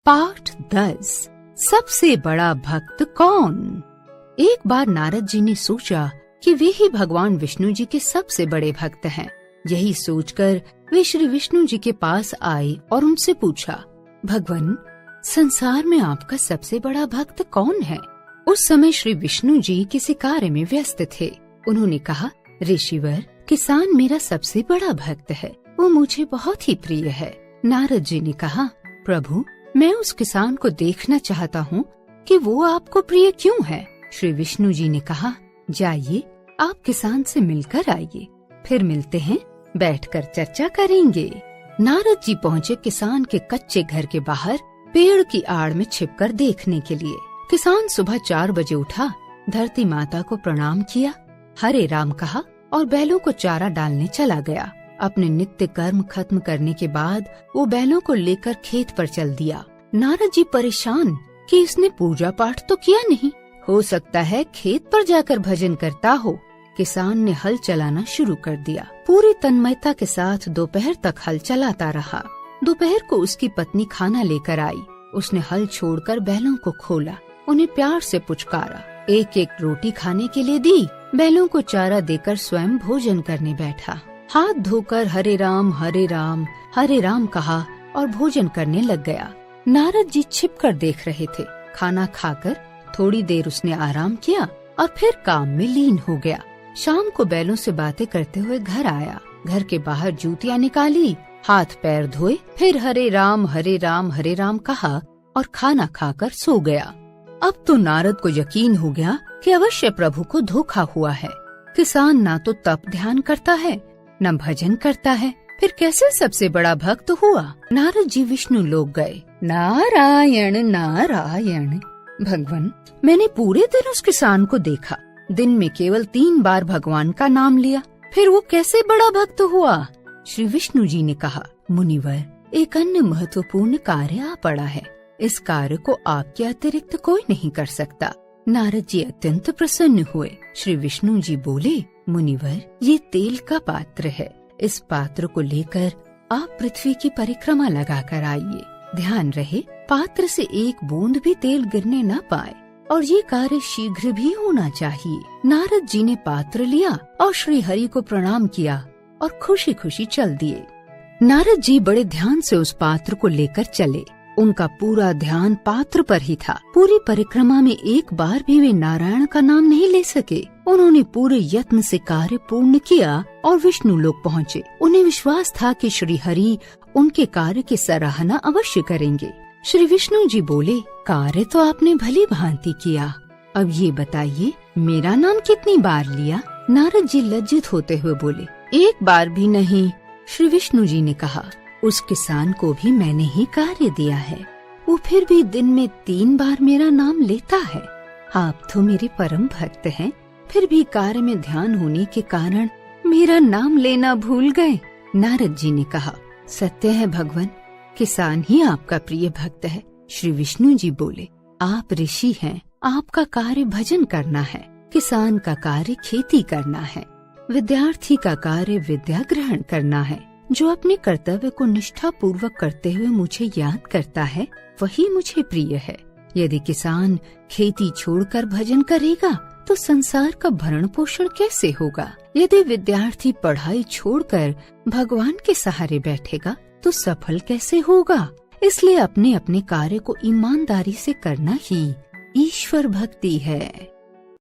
पाठ 10। सबसे बड़ा भक्त कौन? एक बार नारद जी ने सोचा कि वे ही भगवान विष्णु जी के सबसे बड़े भक्त हैं। यही सोचकर वे श्री विष्णु जी के पास आए और उनसे पूछा, भगवान, संसार में आपका सबसे बड़ा भक्त कौन है? उस समय श्री विष्णु जी किसी कार्य में व्यस्त थे। उन्होंने कहा, ऋषिवर, किसान मेरा सबसे बड़ा भक्त है, वो मुझे बहुत ही प्रिय है। नारद जी ने कहा, प्रभु, मैं उस किसान को देखना चाहता हूँ कि वो आपको प्रिय क्यों है। श्री विष्णु जी ने कहा, जाइए, आप किसान से मिलकर आइए, फिर मिलते हैं, बैठकर चर्चा करेंगे। नारद जी पहुँचे किसान के कच्चे घर के बाहर पेड़ की आड़ में छिपकर देखने के लिए। किसान सुबह 4 बजे उठा, धरती माता को प्रणाम किया, हरे राम कहा और बैलों को चारा डालने चला गया। अपने नित्य कर्म खत्म करने के बाद वो बैलों को लेकर खेत पर चल दिया। नारद जी परेशान कि इसने पूजा पाठ तो किया नहीं, हो सकता है खेत पर जाकर भजन करता हो। किसान ने हल चलाना शुरू कर दिया। पूरी तन्मयता के साथ दोपहर तक हल चलाता रहा। दोपहर को उसकी पत्नी खाना लेकर आई। उसने हल छोड़कर बैलों को खोला, उन्हें प्यार से पुचकारा, एक एक रोटी खाने के लिए दी, बैलों को चारा देकर स्वयं भोजन करने बैठा। हाथ धोकर हरे राम हरे राम कहा और भोजन करने लग गया। नारद जी छिपकर देख रहे थे। खाना खाकर थोड़ी देर उसने आराम किया और फिर काम में लीन हो गया। शाम को बैलों से बातें करते हुए घर आया। घर के बाहर जूतियाँ निकाली, हाथ पैर धोए, फिर हरे राम कहा और खाना खाकर सो गया। अब तो नारद को यकीन हो गया कि अवश्य प्रभु को धोखा हुआ है। किसान ना तो तप ध्यान करता है, न भजन करता है, फिर कैसे सबसे बड़ा भक्त हुआ? नारद जी विष्णु लोक गए। नारायण नारायण। भगवान, मैंने पूरे दिन उस किसान को देखा, दिन में केवल 3 बार भगवान का नाम लिया, फिर वो कैसे बड़ा भक्त हुआ? श्री विष्णु जी ने कहा, मुनिवर, एक अन्य महत्वपूर्ण कार्य आ पड़ा है। इस कार्य को आपके अतिरिक्त कोई नहीं कर सकता। नारद जी अत्यंत प्रसन्न हुए। श्री विष्णु जी बोले, मुनिवर, ये तेल का पात्र है। इस पात्र को लेकर आप पृथ्वी की परिक्रमा लगाकर आइए। ध्यान रहे, पात्र से एक बूंद भी तेल गिरने न पाए और ये कार्य शीघ्र भी होना चाहिए। नारद जी ने पात्र लिया और श्री हरि को प्रणाम किया और खुशी खुशी चल दिए। नारद जी बड़े ध्यान से उस पात्र को लेकर चले। उनका पूरा ध्यान पात्र पर ही था। पूरी परिक्रमा में एक बार भी वे नारायण का नाम नहीं ले सके। उन्होंने पूरे यत्न से कार्य पूर्ण किया और विष्णु लोक पहुँचे। उन्हें विश्वास था कि श्री हरि उनके कार्य की सराहना अवश्य करेंगे। श्री विष्णु जी बोले, कार्य तो आपने भली भांति किया, अब ये बताइए, मेरा नाम कितनी बार लिया? नारद जी लज्जित होते हुए बोले, 1 बार भी नहीं। श्री विष्णु जी ने कहा, उस किसान को भी मैंने ही कार्य दिया है, वो फिर भी दिन में 3 बार मेरा नाम लेता है। आप तो मेरे परम भक्त हैं, फिर भी कार्य में ध्यान होने के कारण मेरा नाम लेना भूल गए। नारद जी ने कहा, सत्य है भगवान, किसान ही आपका प्रिय भक्त है। श्री विष्णु जी बोले, आप ऋषि हैं, आपका कार्य भजन करना है, किसान का कार्य खेती करना है, विद्यार्थी का कार्य विद्या ग्रहण करना है। जो अपने कर्तव्य को निष्ठा पूर्वक करते हुए मुझे याद करता है, वही मुझे प्रिय है। यदि किसान खेती छोड़कर भजन करेगा तो संसार का भरण पोषण कैसे होगा? यदि विद्यार्थी पढ़ाई छोड़कर भगवान के सहारे बैठेगा तो सफल कैसे होगा? इसलिए अपने अपने कार्य को ईमानदारी से करना ही ईश्वर भक्ति है।